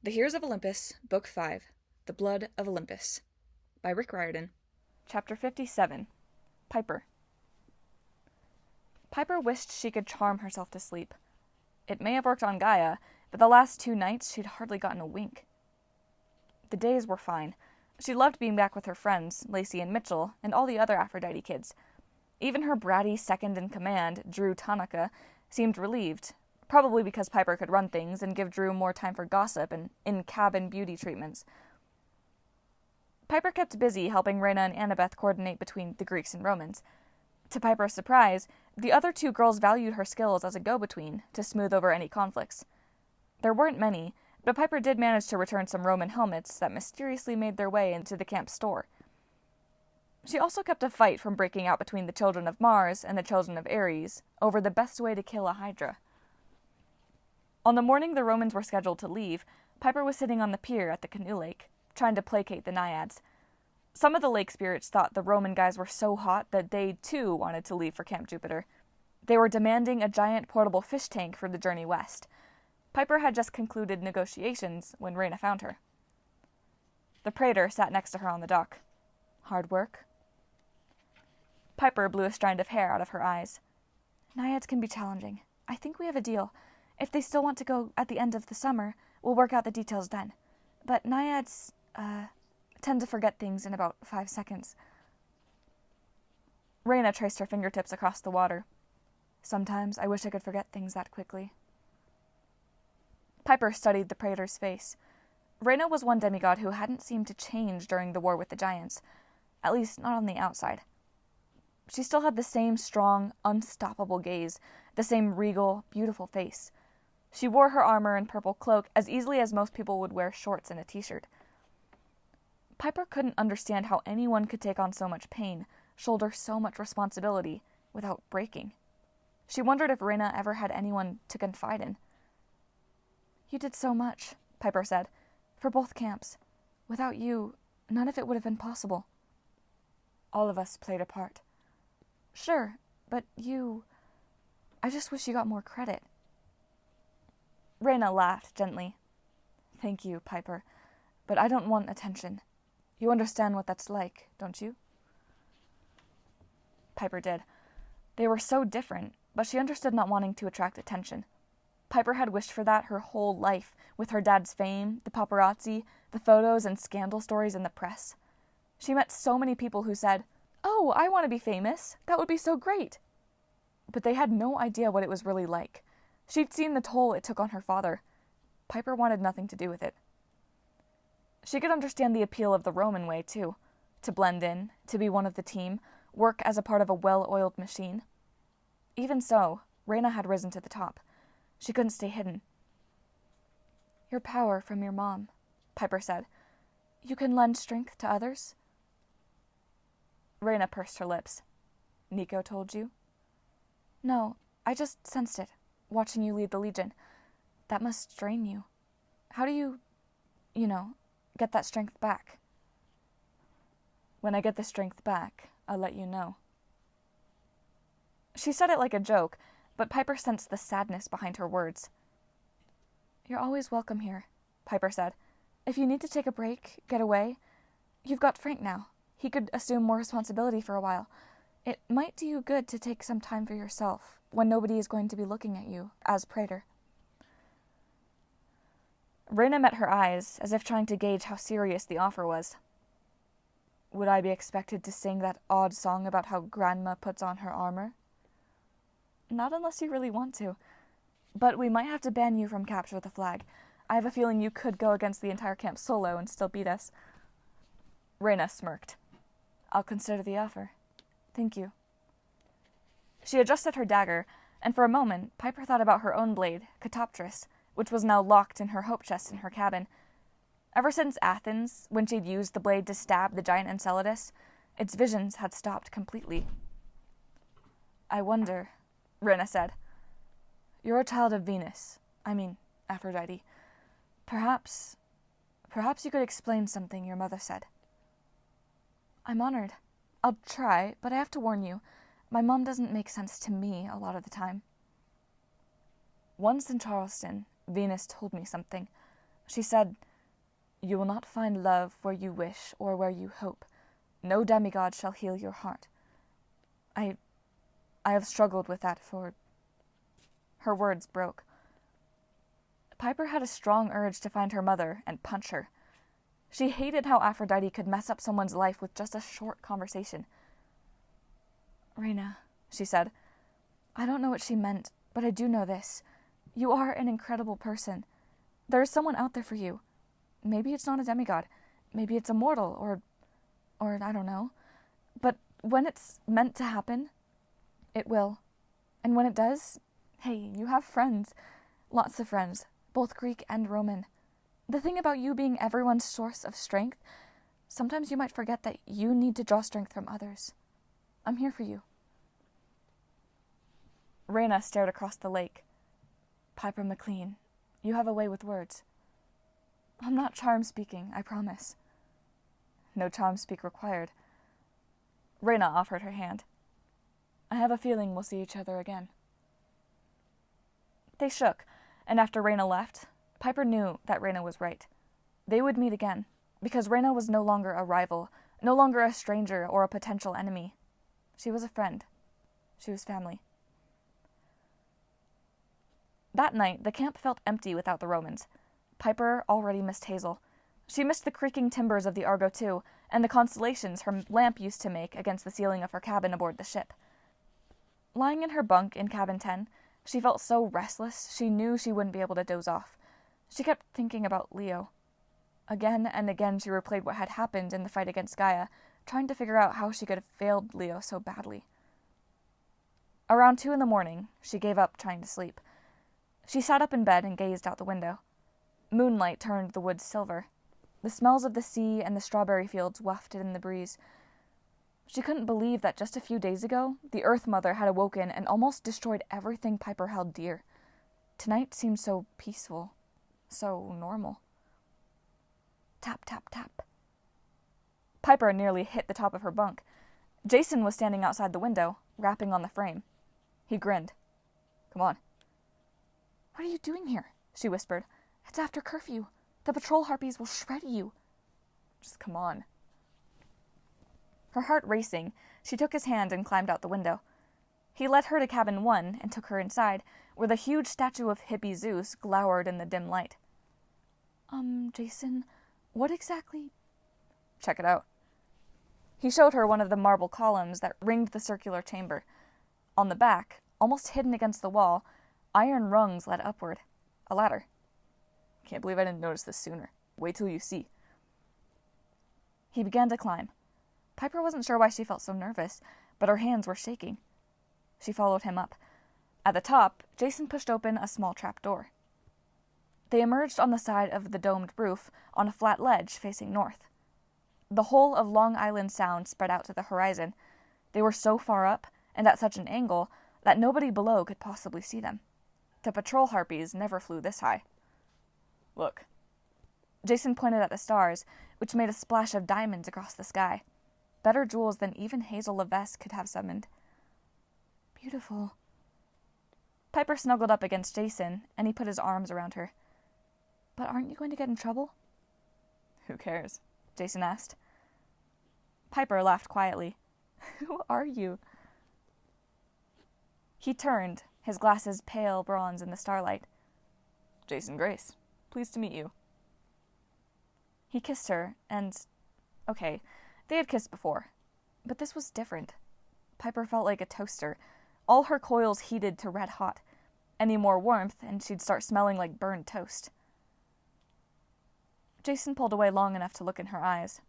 The Heroes of Olympus, Book 5, The Blood of Olympus, by Rick Riordan. Chapter 57. Piper. Piper wished she could charm herself to sleep. It may have worked on Gaia, but the last 2 nights she'd hardly gotten a wink. The days were fine. She loved being back with her friends, Lacey and Mitchell, and all the other Aphrodite kids. Even her bratty second-in-command, Drew Tanaka, seemed relieved, probably because Piper could run things and give Drew more time for gossip and in-cabin beauty treatments. Piper kept busy helping Reyna and Annabeth coordinate between the Greeks and Romans. To Piper's surprise, the other 2 girls valued her skills as a go-between to smooth over any conflicts. There weren't many, but Piper did manage to return some Roman helmets that mysteriously made their way into the camp's store. She also kept a fight from breaking out between the children of Mars and the children of Ares over the best way to kill a Hydra. On the morning the Romans were scheduled to leave, Piper was sitting on the pier at the canoe lake, trying to placate the naiads. Some of the lake spirits thought the Roman guys were so hot that they, too, wanted to leave for Camp Jupiter. They were demanding a giant portable fish tank for the journey west. Piper had just concluded negotiations when Reyna found her. The praetor sat next to her on the dock. "Hard work?" Piper blew a strand of hair out of her eyes. "Naiads can be challenging. I think we have a deal. If they still want to go at the end of the summer, we'll work out the details then. But naiads, tend to forget things in about 5 seconds. Reyna traced her fingertips across the water. "Sometimes I wish I could forget things that quickly." Piper studied the praetor's face. Reyna was one demigod who hadn't seemed to change during the war with the giants, at least not on the outside. She still had the same strong, unstoppable gaze, the same regal, beautiful face. She wore her armor and purple cloak as easily as most people would wear shorts and a t-shirt. Piper couldn't understand how anyone could take on so much pain, shoulder so much responsibility, without breaking. She wondered if Reyna ever had anyone to confide in. "You did so much," Piper said, "for both camps. Without you, none of it would have been possible." "All of us played a part." "Sure, but I just wish you got more credit." Reyna laughed gently. "Thank you, Piper, but I don't want attention. You understand what that's like, don't you?" Piper did. They were so different, but she understood not wanting to attract attention. Piper had wished for that her whole life, with her dad's fame, the paparazzi, the photos and scandal stories in the press. She met so many people who said, "Oh, I want to be famous. That would be so great." But they had no idea what it was really like. She'd seen the toll it took on her father. Piper wanted nothing to do with it. She could understand the appeal of the Roman way, too. To blend in, to be one of the team, work as a part of a well-oiled machine. Even so, Reyna had risen to the top. She couldn't stay hidden. "Your power from your mom," Piper said. "You can lend strength to others?" Reyna pursed her lips. "Nico told you?" "No, I just sensed it, watching you lead the Legion. That must drain you. How do you get that strength back?" "When I get the strength back, I'll let you know." She said it like a joke, but Piper sensed the sadness behind her words. "You're always welcome here," Piper said. "If you need to take a break, get away, you've got Frank now. He could assume more responsibility for a while. It might do you good to take some time for yourself, when nobody is going to be looking at you, as praetor." Reyna met her eyes, as if trying to gauge how serious the offer was. "Would I be expected to sing that odd song about how Grandma puts on her armor?" "Not unless you really want to. But we might have to ban you from Capture the Flag. I have a feeling you could go against the entire camp solo and still beat us." Reyna smirked. "I'll consider the offer. Thank you." She adjusted her dagger, and for a moment Piper thought about her own blade, Catoptris, which was now locked in her hope chest in her cabin. Ever since Athens, when she'd used the blade to stab the giant Enceladus, its visions had stopped completely. "I wonder," Reyna said. "You're a child of Venus. Aphrodite. Perhaps you could explain something your mother said." "I'm honored. I'll try, but I have to warn you, my mom doesn't make sense to me a lot of the time." "Once in Charleston, Venus told me something. She said, "You will not find love where you wish or where you hope. No demigod shall heal your heart." I have struggled with that for... Her words broke. Piper had a strong urge to find her mother and punch her. She hated how Aphrodite could mess up someone's life with just a short conversation. "Reyna," she said, "I don't know what she meant, but I do know this. You are an incredible person. There is someone out there for you. Maybe it's not a demigod. Maybe it's a mortal, or I don't know. But when it's meant to happen, it will. And when it does, hey, you have friends. Lots of friends, both Greek and Roman. The thing about you being everyone's source of strength, sometimes you might forget that you need to draw strength from others. I'm here for you." Reyna stared across the lake. "Piper McLean, you have a way with words." "I'm not charm speaking, I promise." "No charm speak required." Reyna offered her hand. "I have a feeling we'll see each other again." They shook, and after Reyna left, Piper knew that Reyna was right. They would meet again, because Reyna was no longer a rival, no longer a stranger or a potential enemy. She was a friend. She was family. That night, the camp felt empty without the Romans. Piper already missed Hazel. She missed the creaking timbers of the Argo too, and the constellations her lamp used to make against the ceiling of her cabin aboard the ship. Lying in her bunk in cabin 10, she felt so restless she knew she wouldn't be able to doze off. She kept thinking about Leo. Again and again she replayed what had happened in the fight against Gaia, trying to figure out how she could have failed Leo so badly. Around 2 a.m, she gave up trying to sleep. She sat up in bed and gazed out the window. Moonlight turned the woods silver. The smells of the sea and the strawberry fields wafted in the breeze. She couldn't believe that just a few days ago, the Earth Mother had awoken and almost destroyed everything Piper held dear. Tonight seemed so peaceful, so normal. Tap, tap, tap. Piper nearly hit the top of her bunk. Jason was standing outside the window, rapping on the frame. He grinned. "Come on." "What are you doing here?" she whispered. "It's after curfew. The patrol harpies will shred you." "Just come on." Her heart racing, she took his hand and climbed out the window. He led her to cabin 1 and took her inside, where the huge statue of hippie Zeus glowered in the dim light. Jason, what exactly—" "Check it out." He showed her one of the marble columns that ringed the circular chamber. On the back, almost hidden against the wall, iron rungs led upward. A ladder. "Can't believe I didn't notice this sooner. Wait till you see." He began to climb. Piper wasn't sure why she felt so nervous, but her hands were shaking. She followed him up. At the top, Jason pushed open a small trap door. They emerged on the side of the domed roof on a flat ledge facing north. The whole of Long Island Sound spread out to the horizon. They were so far up, and at such an angle, that nobody below could possibly see them. The patrol harpies never flew this high. "Look." Jason pointed at the stars, which made a splash of diamonds across the sky. Better jewels than even Hazel Levesque could have summoned. "Beautiful." Piper snuggled up against Jason, and he put his arms around her. "But aren't you going to get in trouble?" "Who cares?" Jason asked. Piper laughed quietly. "Who are you?" He turned, his glasses pale bronze in the starlight. "Jason Grace. Pleased to meet you." He kissed her, and... Okay, they had kissed before. But this was different. Piper felt like a toaster. All her coils heated to red hot. Any more warmth, and she'd start smelling like burned toast. Jason pulled away long enough to look in her eyes.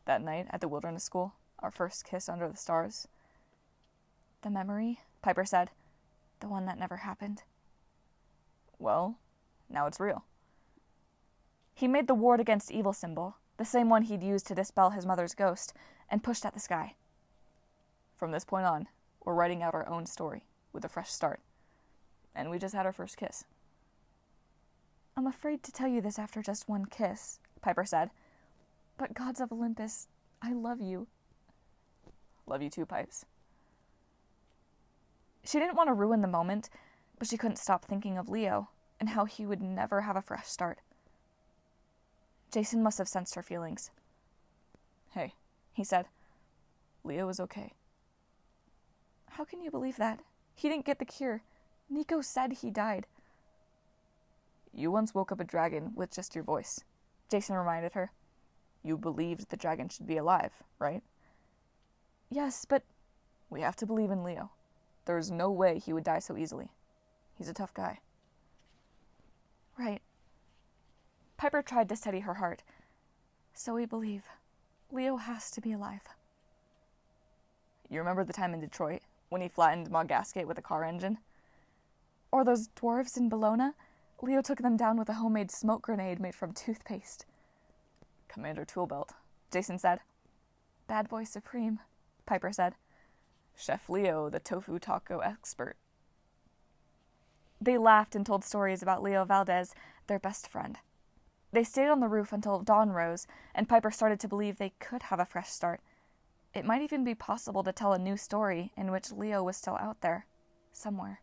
"That night at the wilderness school, our first kiss under the stars." "The memory," Piper said. "The one that never happened." "Well, now it's real." He made the ward against evil symbol, the same one he'd used to dispel his mother's ghost, and pushed at the sky. "From this point on, we're writing out our own story, with a fresh start. And we just had our first kiss." "I'm afraid to tell you this after just one kiss," Piper said. "But gods of Olympus, I love you." "Love you too, Pipes." She didn't want to ruin the moment, but she couldn't stop thinking of Leo, and how he would never have a fresh start. Jason must have sensed her feelings. "Hey," he said. "Leo is okay." "How can you believe that? He didn't get the cure. Nico said he died." "You once woke up a dragon with just your voice," Jason reminded her. "You believed the dragon should be alive, right?" "Yes, but..." "We have to believe in Leo. There's no way he would die so easily. He's a tough guy." "Right." Piper tried to steady her heart. "So we believe. Leo has to be alive." "You remember the time in Detroit, when he flattened Ma Gasket with a car engine?" "Or those dwarves in Bologna? Leo took them down with a homemade smoke grenade made from toothpaste." "Commander Toolbelt," Jason said. "Bad boy supreme," Piper said. "Chef Leo, the tofu taco expert." They laughed and told stories about Leo Valdez, their best friend. They stayed on the roof until dawn rose, and Piper started to believe they could have a fresh start. It might even be possible to tell a new story in which Leo was still out there, somewhere.